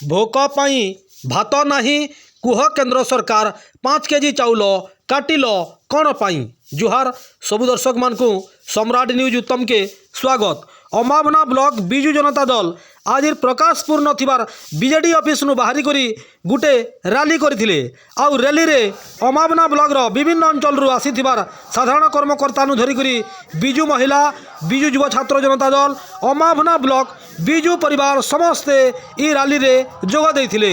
भोक पाई भात नाही कुह केंद्र सरकार 5 केजी चाउल काटिल कौन पाई। जुहार सबु दर्शक मानकु सम्राट न्यूज उत्तम के स्वागत। अमाभना ब्लॉक बिजु जनता दल आज प्रकाशपुर नथिबार बीजेडी ऑफिस नु बाहरी करी गुटे रैली करथिले। आउ रैली रे अमाभना ब्लॉक रो विभिन्न अंचल रु आसीथिबार साधारण कर्मकर्ता नु धरी करी बिजु महिला, बिजु युवा छात्र जनता दल, अमाभना ब्लॉक बिजु परिवार समस्ते ई रैली रे जोग देथिले।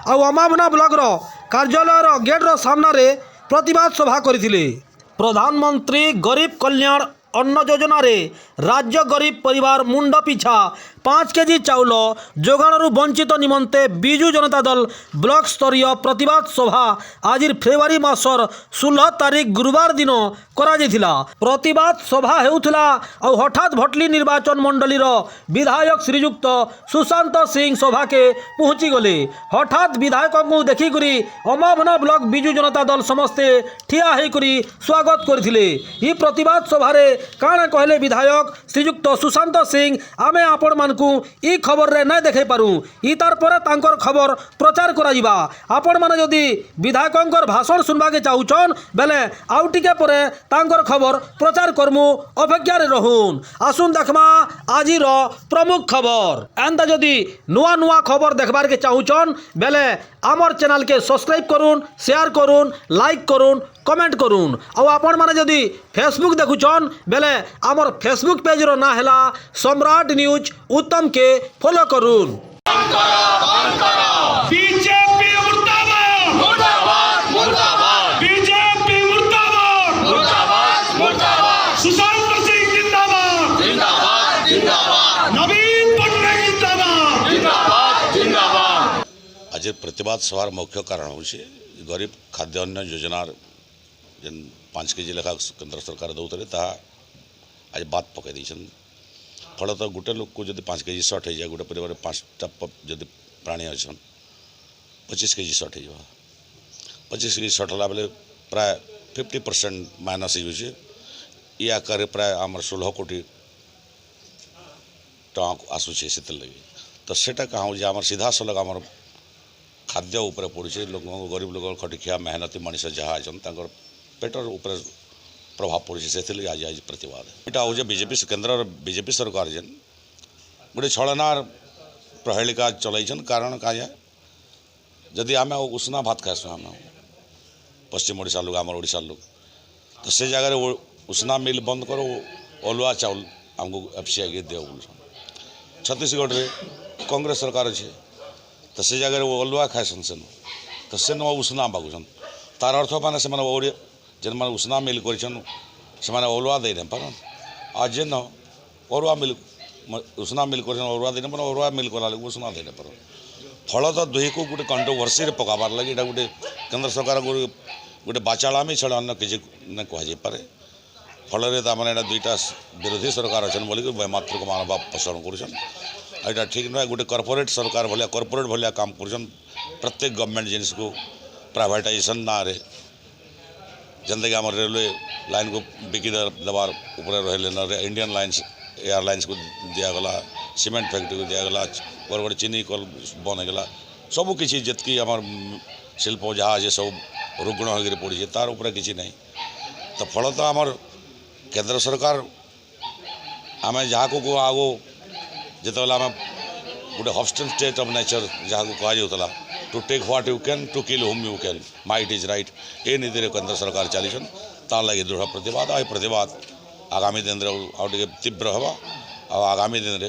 आउ अमाभना ब्लॉक रो कार्यालय रो गेट रो सामना रे प्रतिवाद सभा करथिले। प्रधानमंत्री गरीब कल्याण अन्न योजना रे राज्य गरीब परिवार मुंड पिछा 5 केजी चाउल जोगाणु वंचित निमंते बिजु जनता दल ब्लॉक स्तरीय प्रतिवाद सभा आज फेब्रुआरी मासर 16 तारीख गुरुवार दिन करा जायथिला। प्रतिवाद सभा हेउथिला और हठात भटली निर्वाचन मंडली रो विधायक श्रीयुक्त सुशांत सिंह सभा के पहुंची गले। हठात विधायक को देखि करी अमाभना ब्लॉक बिजु जनता दल समस्ते ठिया हे करी स्वागत करथिले। ई प्रतिवाद सभा रे काण कहले विधायक श्रीयुक्त सुशांत सिंह, आमे आपण मानकु ई खबर रे नै देखे पारू, ई तार पर तांकर खबर प्रचार करा जिबा। आपण माने जदी विधायकंकर भाषण सुनबा के चाहुचन बेले आउ टिके परे तांकर खबर प्रचार करमु, अपेक्षा रे रहून। आसुन देखमा आजी रो प्रमुख खबर। एंदा जदी नुआ नुआ खबर देखबार के चाहुचन बेले आमर चैनल के सब्सक्राइब करूँ, शेयर करूँ, लाइक करूँ, कमेंट करूँ। और आपण माने जदी फेसबुक देखुचन बेले आमर फेसबुक पेज रो ना हैला सम्राट न्यूज उत्तम के फॉलो करूँ। बीजेपी मुर्दाबाद मुर्दाबाद मुर्दाबाद, बीजेपी मुर्दाबाद मुर्दाबाद मुर्दाबाद, सुशांत सिंह जिंदाबाद जिंदाबाद जिंदाबाद, नवीन पटनायक जिंदाबाद जिंदाबाद जिंदाबाद। आज प्रतिवाद सभार मुख्य कारण हूँ गरीब खाद्यान्न योजनार जेन 5 केजी लेखा केंद्र सरकार दौते आज बात पकई देछन। फलत गोटे लोक को जब 5 केजी सर्ट हो जाए, गोटे परिवार 5टा जब प्राणी अच्छन 25 केजी सर्ट हो, 25 केजी सर्ट होला बेले प्राय 50% माइनस हो। ये आकार प्राय आमर 16 कोटी टका आसूचे से लगे। तो सेटा कहाँ जे आमर सीधा सलग आमर खाद्य उपरे पड़े। लोक गरीब लोक खटिखिया मेहनती मनीष जहाँ अच्छन पेटर उपर प्रभाव पड़े, से आज आज प्रतिवाद यहाँ हूँ बीजेपी केन्द्र बीजेपी सरकार जेन गोटे छलनार प्रहेलिका चलैन। कारण क्या जाए जदि आम उसना भात खाएसु आम पश्चिम ओडिशा लोग आमर ओडिशा लोग, तो से जगह उसना मिल बंद करो, अलुआ चाउल आमको एफसीआई के दियो बोल। छत्तीसगढ़ रे कांग्रेस सरकार अच्छे, तो से जगह वो अलुआ खाएसन सेन, तो सेन उसना बागुसन। तार अर्थ मैंने से जेन मैंने उसना मिल कर अलुआ दे न पार। आज जेन अरुआ मिल उसना मिल कर अरुआ दे न अरुआ मिल कला उसना दे न पार। फल तो दुई को गोटे कंट्रोवर्सी पकाबार लगे यहाँ गोटे केंद्र सरकार गोटे बाचालामी छड़ा अन्न किसी न कहुपे। फल मैंने दुईटा विरोधी सरकार अच्छे बोलिक मातृक मानव पोषण कर ठीक नुह। गोटे कॉर्पोरेट सरकार भाया कॉर्पोरेट भाया काम कर प्रत्येक गवर्नमेंट जिनिस को प्राइवेटाइजेशन ना रे जैसे आम रेलवे लाइन को बिकी देवार रही इंडियन लाइन्स एयरलाइंस को दिगला, सीमेंट फैक्ट्री को दिगला, बड़ चीनी कल बन होगा, सबकि जितकी आम शिल्प जहाँ अच्छे सब रुग्ण हो पड़ी तार उपर किसी नहीं। तो फल तो आमर केंद्र सरकार आम जहाँ को आगो जिते आम गोटे हॉस्टल स्टेट ऑफ नेचर जहाँ को कहुला to take what you can to kill whom you can might is right, ये नीति केंद्र सरकार चलीन। तार लगे दृढ़ प्रतिवाद। आ प्रतिवाद आगामी दिन रे तीव्र हवा। आगामी दिन रे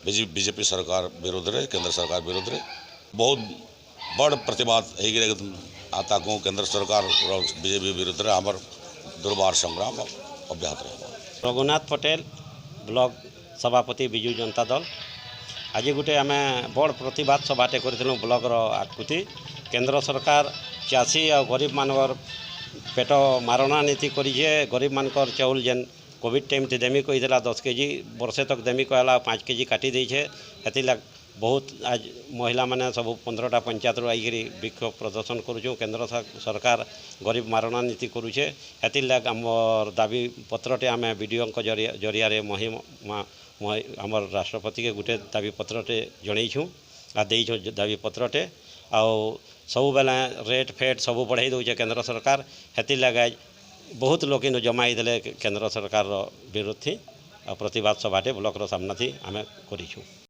बीजेपी सरकार विरोध रे केंद्र सरकार विरोध रे बहुत बड़ प्रतिवाद होता केंद्र सरकार बीजेपी विरोध रे आमर दुर्बार संग्राम अब्याहत रहा। रघुनाथ पटेल ब्लॉक सभापति बिजु जनता दल आज गोटे आम बड़ प्रतिवाद सभाटे करूँ ब्लॉक आकृति। केंद्र सरकार चाषी और गरीब मानवर पेट मारणा नीति करें। गरीब मानकर चाउल जेन कोविड टाइम ते देमी कही 10 केजी वर्षे तक देमी कहला 5 केजी काटी देछे। हेतिलाग बहुत आज महिला माने सब 15टा पंचायत आई विक्षोभ प्रदर्शन करूँ। केंद्र सरकार गरीब मारणा नीति करुचे। हेतिलाग आमर दाबी पत्रटे आम वीडियो जरिया आमर राष्ट्रपति के गोटे दाबी पत्रटे जनईछूँ। आ देइछुं दाबी पत्रटे आउ सब बेले रेट फेट सब बढ़ाई दउछे केंद्र सरकार हेति लगे बहुत लोक इन जमाई देले केंद्र सरकार विरोध थी आ प्रतिवाद सभाटे ब्लॉक रो सामना थी आमे करिछु।